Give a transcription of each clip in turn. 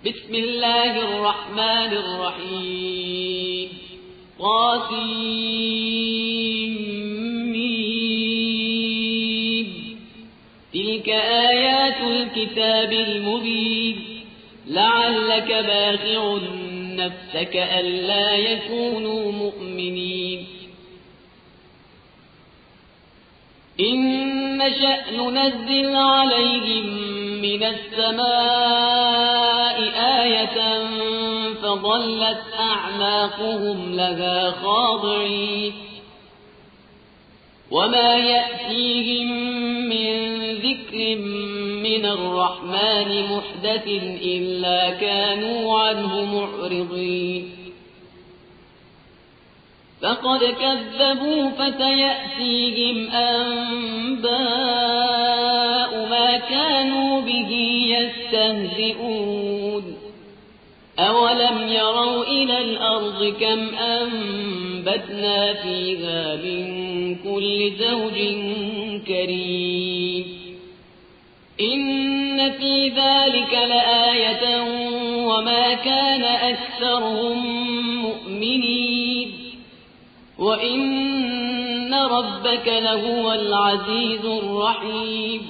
بسم الله الرحمن الرحيم طاسيم تلك آيات الكتاب المبين لعلك باخع نفسك ألا يكونوا مؤمنين إن نشأ ننزل عليهم من السماء آية فظلت أعناقهم لها خاضعين وما يأتيهم من ذكر من الرحمن محدث إلا كانوا عنه معرضين فقد كذبوا فسيأتيهم أنباء ما كانوا به يستهزئون أولم يروا إلى الأرض كم أنبتنا فيها من كل زوج كريم إن في ذلك لآية وما كان أكثرهم مؤمنين وإن ربك لهو العزيز الرحيم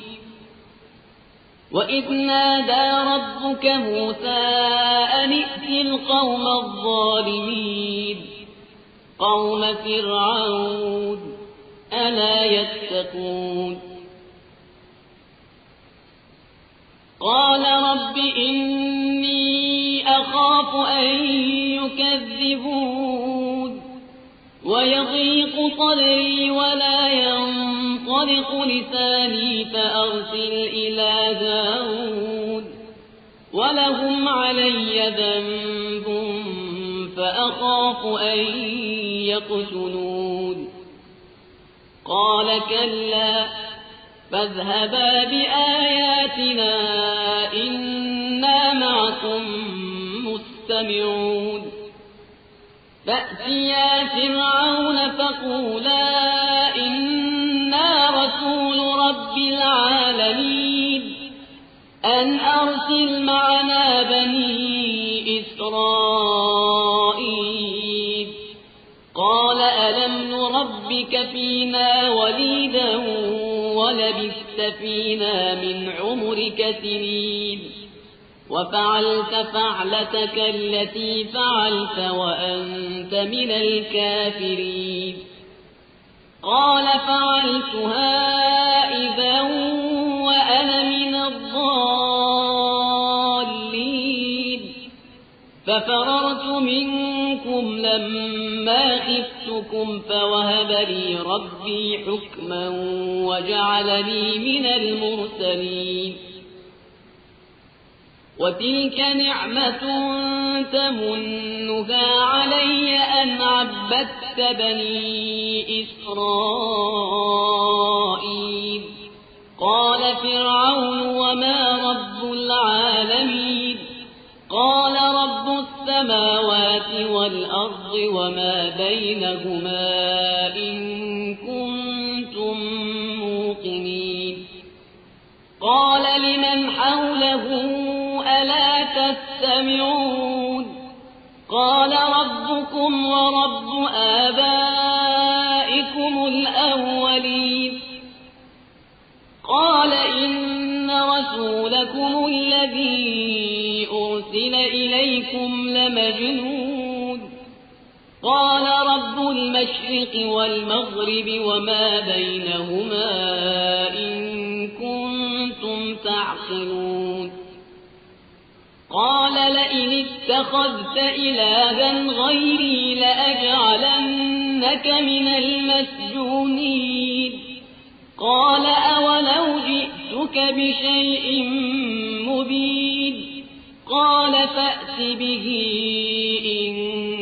وإذ نادى ربك موسى أن ائت القوم الظالمين قوم فرعون ألا يتقون قال رب إني أخاف أن يكذبون ويضيق صدري ولا ينطلق لساني فأرسل إلى داود ولهم علي ذنب فأخاف أن يقتلون قال كلا فاذهبا بآياتنا إنا معكم مستمعون فأتيا فرعون فقولا إنا رسول رب العالمين أن أرسل معنا بني إسرائيل قال ألم نربك فينا وليدا ولبثت فينا من عمرك سنين وفعلت فعلتك التي فعلت وأنت من الكافرين قال فعلتها إذا وأنا من الضالين ففررت منكم لما خفتكم فوهب لي ربي حكما وجعلني من المرسلين وتلك نعمة تمنها علي أن عبدت بني إسرائيل قال فرعون وما رب العالمين قال رب السماوات والأرض وما بينهما إن كنتم موقنين قال لمن حوله ألا تستمعون قال ربكم ورب آبائكم الأولين قال إن رسولكم الذي أرسل إليكم لمجنون قال رب المشرق والمغرب وما بينهما إن كنتم تعقلون قال لئن اتخذت إلها غيري لأجعلنك من المسجونين قال أولو جئتك بشيء مبين قال فأت به إن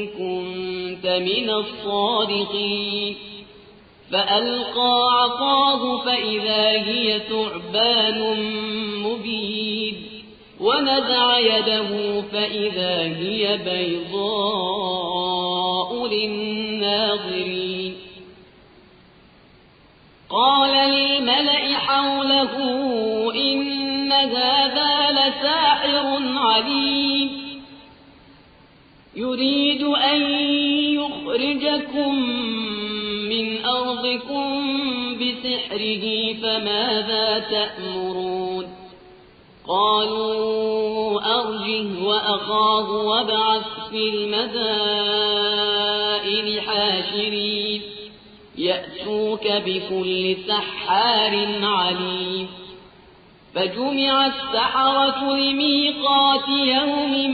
كنت من الصادقين فألقى عصاه فإذا هي ثعبان مبين ونزع يده فإذا هي بيضاء للناظرين قال للملأ حوله إن هذا لساحر عليم يريد أن يخرجكم من أرضكم بسحره فماذا تأمرون قالوا أرجه وأخاه وابعث في المدائن حاشرين يأتوك بكل سحار عليم فجمع السحرة لميقات يوم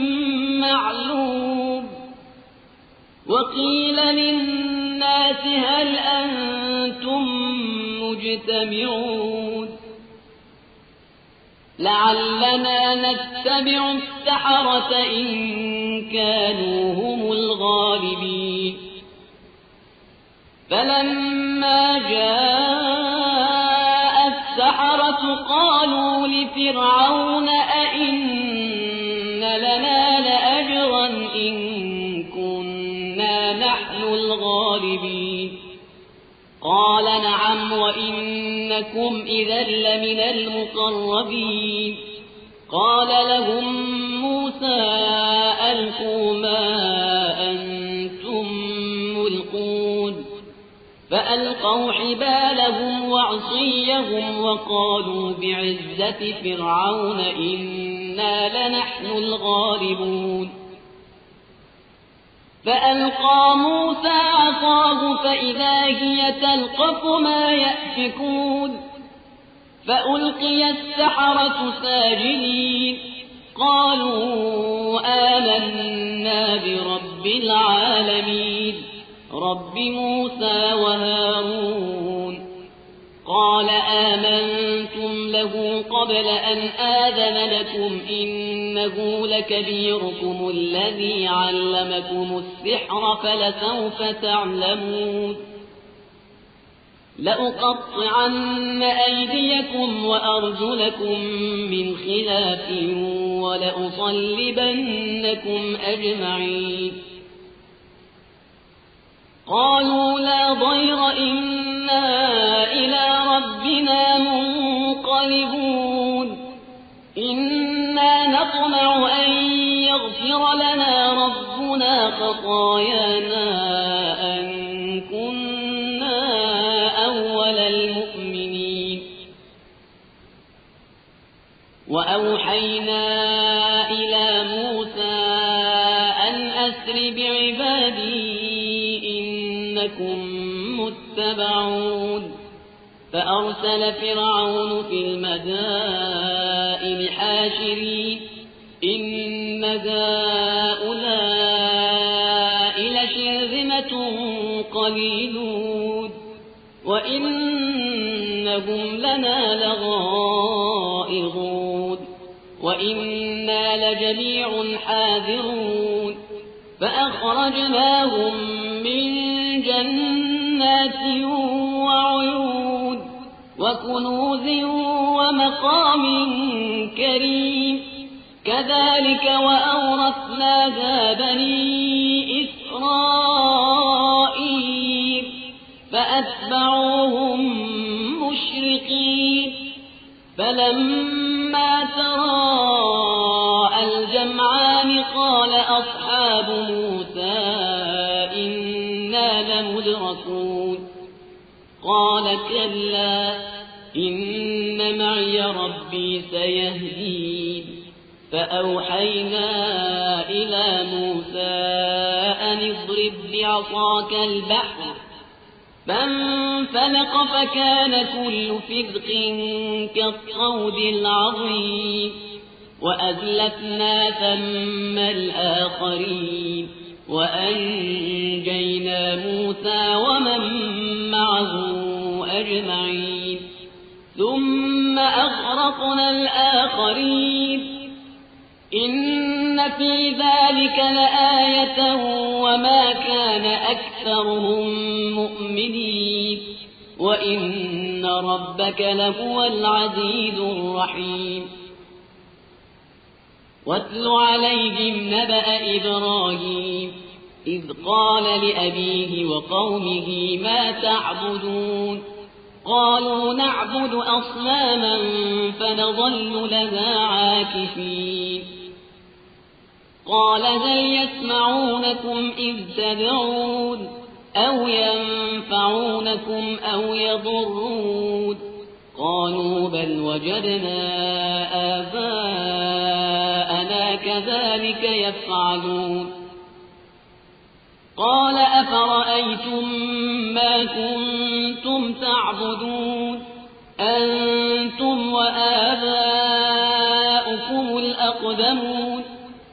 معلوم وقيل للناس هل أنتم مجتمعون لعلنا نتبع السحرة إن كانوا هم الغالبين فلما جاء السحرة قالوا لفرعون أئن لنا لأجرا إن كنا نحن الغالبين قال نعم وإنكم إذا لمن المقربين قال لهم موسى ألقوا ما أنتم ملقون فألقوا حبالهم وعصيهم وقالوا بعزة فرعون إنا لنحن الغالبون فألقى موسى عصاه فإذا هي تلقف ما يأفكون فألقي السحرة ساجدين قالوا آمنا برب العالمين رب موسى وهارون قال آمنتم له قبل أن آذن لكم إنه لكبيركم الذي علمكم السحر فلسوف تعلمون لأقطعن أيديكم وأرجلكم من خلاف ولأصلبنكم أجمعين قالوا لا ضير إنا إلى ربنا منقلبون إنا نطمع أن يغفر لنا ربنا خطايانا أن كنا أول المؤمنين وأوحينا إلى موسى أن أسر بعبادي إنكم متبعون فأرسل فرعون في المدائن حاشرين إن هؤلاء لشرذمة قليلون وإنهم لنا لغائظون وإنا لجميع حاذرون فأخرجناهم من جنات وعيون وكنوز ومقام كريم كذلك وأورثناها بني إسرائيل فأتبعوهم مشرقين فلما تراءى الجمعان قال أصحاب موسى إنا لمدركون قال كلا إن معي ربي سيهدين فأوحينا إلى موسى أن اضرب بعصاك البحر فانفلق فكان كل فرق كالطود العظيم وأزلفنا ثم الآخرين وأنجينا موسى ومن معه أجمعين ثم أغرقنا الآخرين إن في ذلك لآية وما كان أكثرهم مؤمنين وإن ربك لهو العزيز الرحيم واتل عليهم نبأ إبراهيم إذ قال لأبيه وقومه ما تعبدون قالوا نعبد أصناما فنظل لها عاكفين قال هل يسمعونكم إذ تدعون أو ينفعونكم أو يضرون قالوا بل وجدنا آباءنا كذلك يفعلون قال أفرأيتم ما كنتم تعبدون أنتم وآباؤكم الأقدمون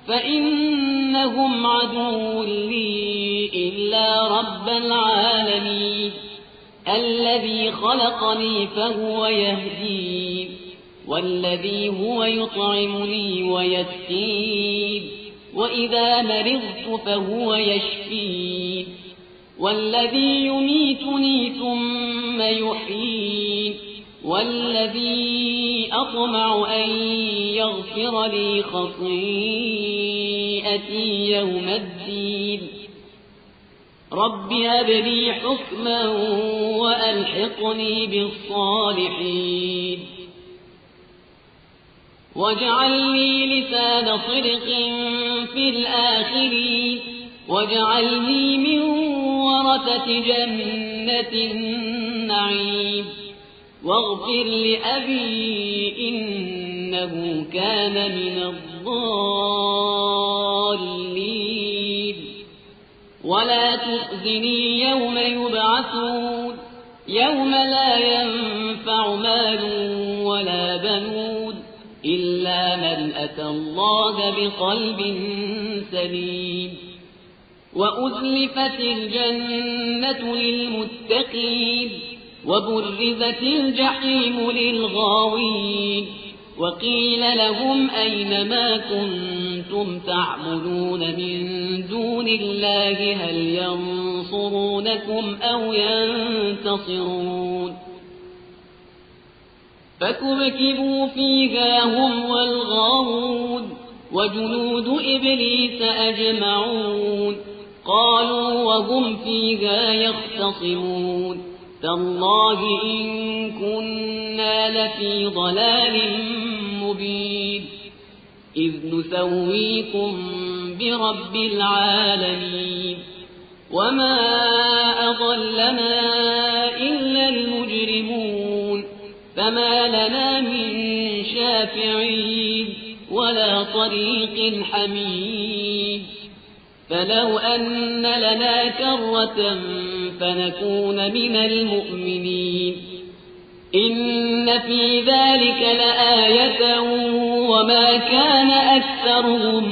فإنهم عدو لي إلا رب العالمين الذي خلقني فهو يهدين والذي هو يطعمني ويسقين وإذا مرضت فهو يشفين والذي يميتني ثم يحيين والذي أطمع أن يغفر لي خطيئتي يوم الدين رب هب لي حكما وألحقني بالصالحين واجعل لي لسان صدق في الآخرين واجعلني من ورثة جنة النعيم واغفر لأبي إنه كان من الضالين ولا تخزني يوم يبعثون يوم لا ينفع مال ولا بنون إلا من أتى الله بقلب سليم وأزلفت الجنة للمتقين وبرزت الجحيم للغاوين وقيل لهم أين ما كنتم تعبدون من دون الله هل ينصرونكم أو ينتصرون فكبكبوا فيها هم والغاوون وجنود إبليس أجمعون قالوا وهم فيها يختصمون تالله إن كنا لفي ضلال مبين إذ نسويكم برب العالمين وما أضلنا إلا المجرمون فما لنا من شافعين ولا طريق حميد فلو أن لنا كرة فنكون من المؤمنين إن في ذلك لآية وما كان أكثرهم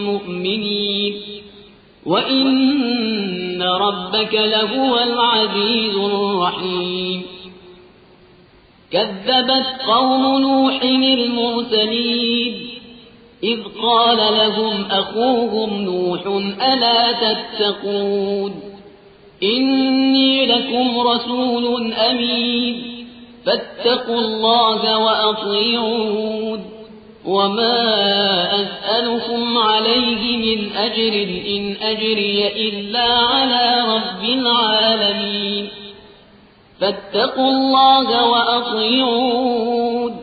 مؤمنين وإن ربك لهو العزيز الرحيم كذبت قوم نوح المرسلين إذ قال لهم أخوهم نوح ألا تتقون إني لكم رسول أمين فاتقوا الله وأطيعون وما أسألكم عليه من أجر إن أجري إلا على رب العالمين فاتقوا الله وأطيعون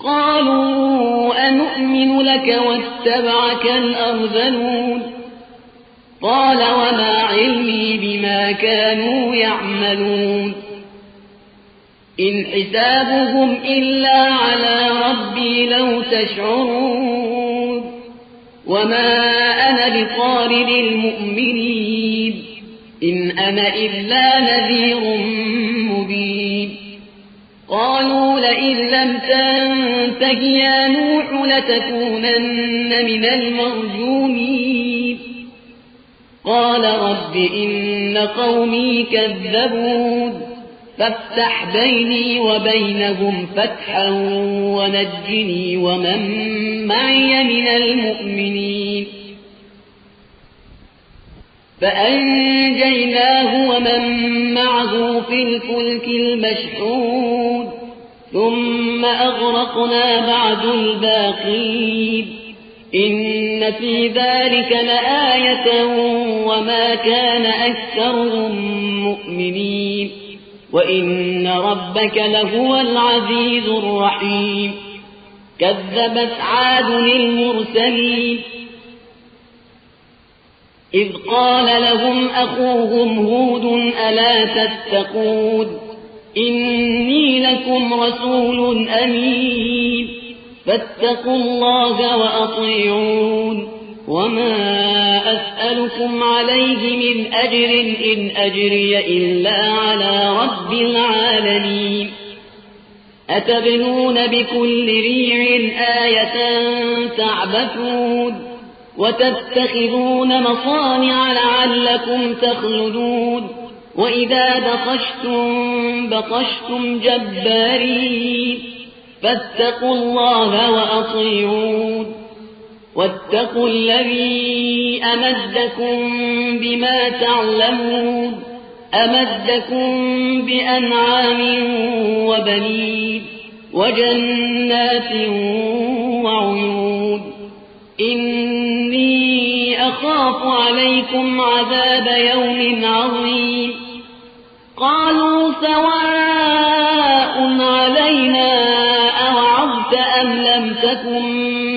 قالوا أنؤمن لك واتبعك الأرذلون قال وما علمي بما كانوا يعملون إن حسابهم إلا على ربي لو تشعرون وما أنا بطارد المؤمنين إن أنا إلا نذير مبين قالوا لئن لم تنته يا نوح لتكونن من المرجومين قال رب إن قومي كذبون فافتح بيني وبينهم فتحا ونجني ومن معي من المؤمنين فأنجيناه ومن معه في الفلك المشحون ثم أغرقنا بعد الباقين إن في ذلك لآية وما كان أكثرهم مؤمنين وإن ربك لهو العزيز الرحيم كذبت عاد المرسلين إذ قال لهم أخوهم هود ألا تتقون إني لكم رسول أمين فاتقوا الله وأطيعون وما أسألكم عليه من أجر إن أجري إلا على رب العالمين أتبنون بكل ريع آية تعبثون وتتخذون مصانع لعلكم تخلدون وإذا بطشتم جبارين فاتقوا الله وأطيعون واتقوا الذي أمدكم بما تعلمون أمدكم بأنعام وبنين وجنات وعيون إني أخاف عليكم عذاب يوم عظيم قالوا سواء علينا أوعظت أم لم تكن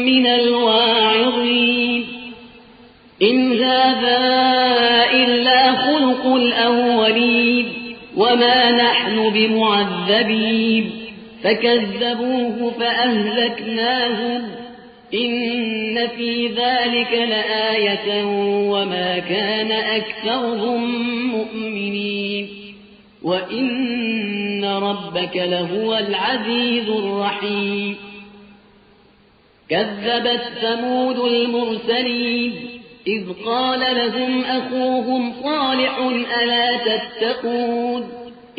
من الواعظين إن هذا إلا خلق الأولين وما نحن بمعذبين فكذبوه فأهلكناهم إن في ذلك لآية وما كان أكثرهم مؤمنين وإن ربك لهو العزيز الرحيم كذبت ثمود المرسلين إذ قال لهم أخوهم صالح ألا تتقون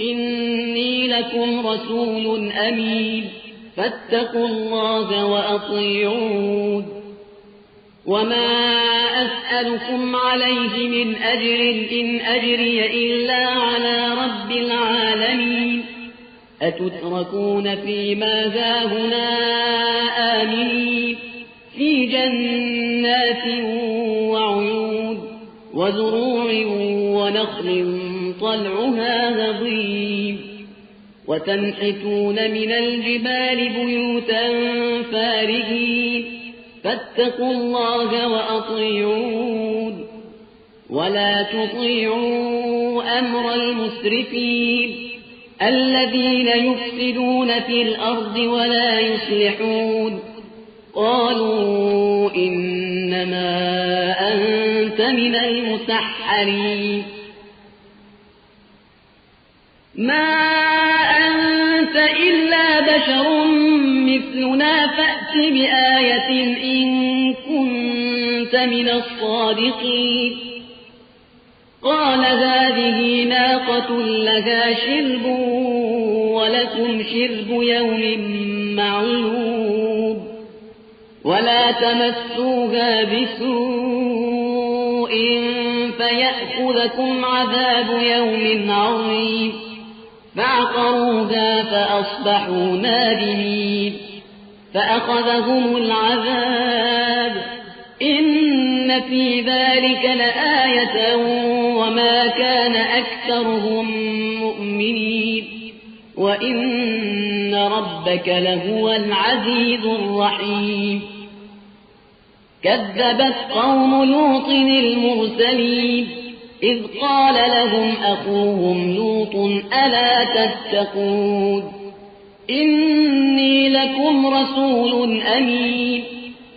إني لكم رسول أمين فاتقوا الله وأطيعون وما أسألكم عليه من أجر إن أجري إلا على رب العالمين أتتركون فيما هاهنا آمنين في جنات وعيون وزروع ونخل طلعها هضيم وتنحتون من الجبال بيوتا فارهين فاتقوا الله وأطيعون ولا تطيعوا أمر المسرفين الذين يفسدون في الأرض ولا يصلحون قالوا إنما أنت من المسحرين ما أنت إلا بشر مثلنا فأت بآية إن كنت من الصادقين قال هذه ناقة لها شرب ولكم شرب يوم معلوم ولا تمسوها بسوء فيأخذكم عذاب يوم عظيم فعقروها فأصبحوا نادمين فأخذهم العذاب إن في ذلك لآية وما كان أكثرهم مؤمنين وإن ربك لهو العزيز الرحيم كذبت قوم لوط المرسلين إذ قال لهم أخوهم لوط ألا تتقون إني لكم رسول أمين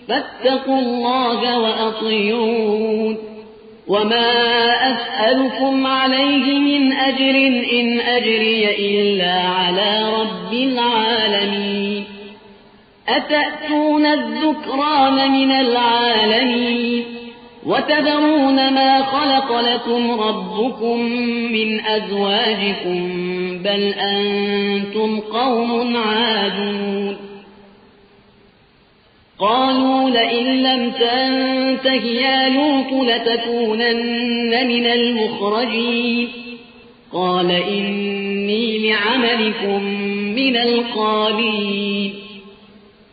فاتقوا الله وأطيعون وما أسألكم عليه من أجر إن أجري إلا على رب العالمين أتأتون الذكران من العالمين وتذرون ما خلق لكم ربكم من أزواجكم بل أنتم قوم عادون قالوا لئن لم تنته يا لوط لتكونن من المخرجين قال إني لعملكم من القالين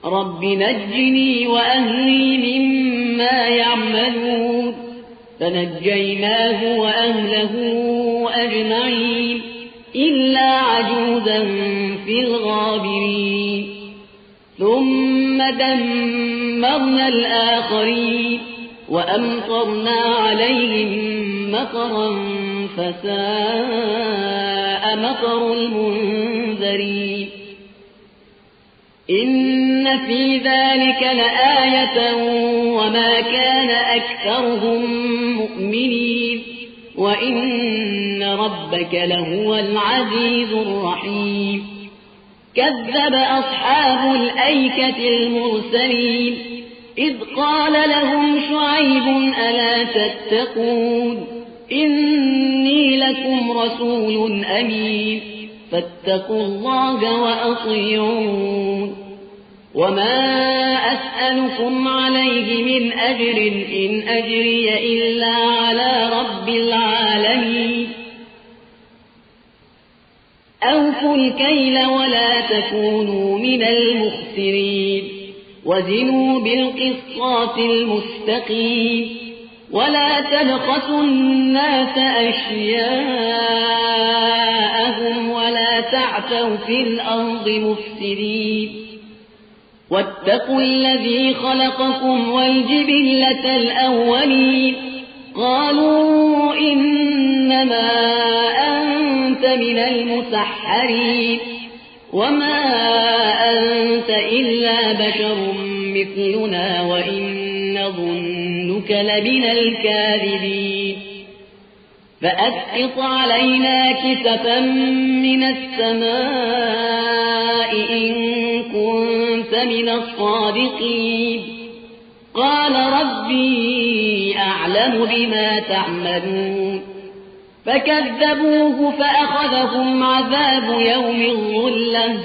رب نجني وأهلي مما يعملون فنجيناه وأهله أجمعين إلا عجوزا في الغابرين ثم دمرنا الآخرين وأمطرنا عليهم مطرا فساء مطر المنذرين إن في ذلك لآية وما كان أكثرهم مؤمنين وإن ربك لهو العزيز الرحيم كذب أصحاب الأيكة المرسلين إذ قال لهم شعيب ألا تتقون إني لكم رسول أمين فاتقوا الله وأطيعون وما أسألكم عليه من أجر إن أجري إلا على رب العالمين أوفوا الكيل ولا تكونوا من المخسرين وزنوا بالقسطاس المستقيم ولا تبخسوا الناس أشياءهم ولا تعثوا في الأرض مفسدين واتقوا الذي خلقكم والجبلة الأولين قالوا إنما أنت من المسحرين وما أنت إلا بشر مثلنا وإن نظنك لمن الكاذبين فأسقط علينا كسفا من السماء إن كنت من الصادقين قال ربي أعلم بما تعملون فكذبوه فأخذهم عذاب يوم الظلة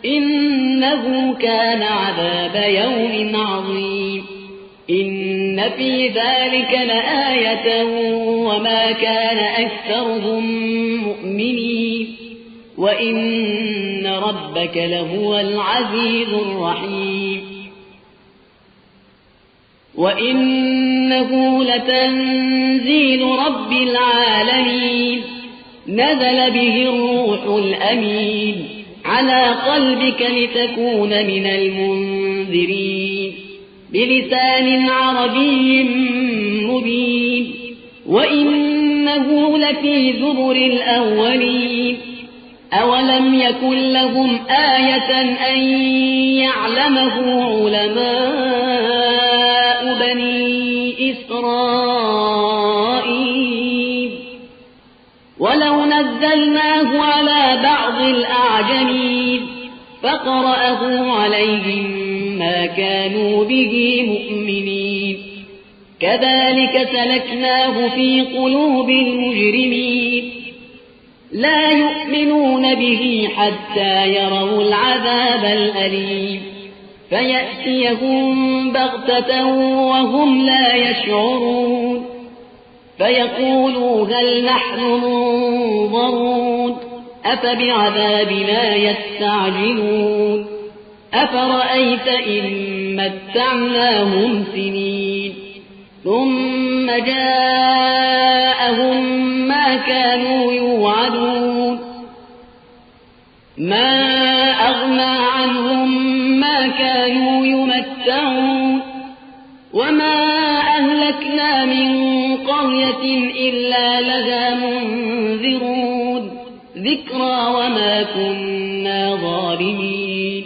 إنه كان عذاب يوم عظيم إن في ذلك لآية وما كان أكثرهم مؤمنين وإن ربك لهو العزيز الرحيم وإنه لتنزيل رب العالمين نزل به الروح الأمين على قلبك لتكون من المنذرين بلسان عربي مبين وإنه لفي زبر الأولين أولم يكن لهم آية أن يعلمه علماء بني إسرائيل ولو نزلناه على بعض الأعجمين فقرأه عليهم ما كانوا به مؤمنين كذلك سلكناه في قلوب المجرمين لا يؤمنون به حتى يروا العذاب الأليم فيأتيهم بغتة وهم لا يشعرون فيقولوا هل نحن منظرون أفبعذابنا يستعجلون أفرأيت إن متعناهم سنين ثم جاءهم ما كانوا يوعدون ما أغنى عنهم ما كانوا يمتعون وما أهلكنا من قرية إلا لها منذرون ذكرى وما كنا ظالمين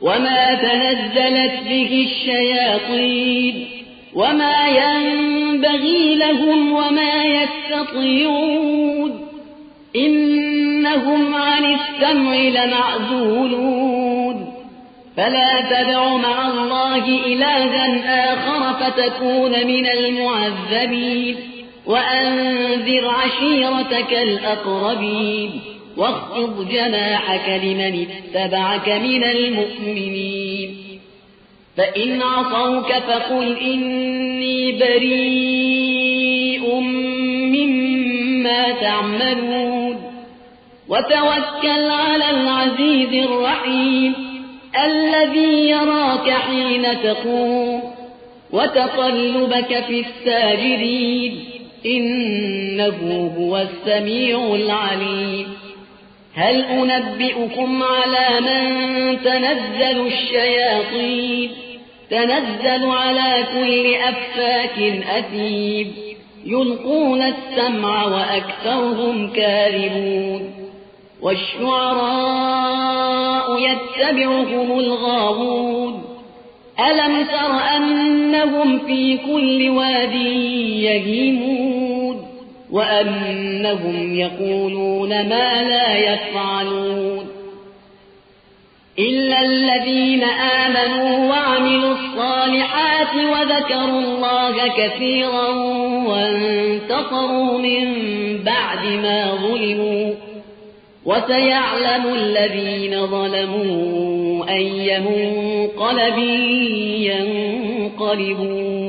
وما تنزلت به الشياطين وما ينبغي لهم وما يستطيعون إنهم عن السمع لمعزولون فلا تدع مع الله إلها آخر فتكون من المعذبين وأنذر عشيرتك الأقربين واخفض جناحك لمن اتبعك من المؤمنين فإن عصوك فقل إني بريء مما تعملون وتوكل على العزيز الرحيم الذي يراك حين تقوم وتقلبك في الساجدين إنه هو السميع العليم هل أنبئكم على من تنزل الشياطين تنزل على كل أفاك أثيم يلقون السمع وأكثرهم كاذبون والشعراء يتبعهم الغاوون ألم تر أنهم في كل واد يهيمون وأنهم يقولون ما لا يفعلون إلا الذين آمنوا وعملوا الصالحات وذكروا الله كثيرا وانتصروا من بعد ما ظلموا وسيعلم الذين ظلموا أي منقلب ينقلبون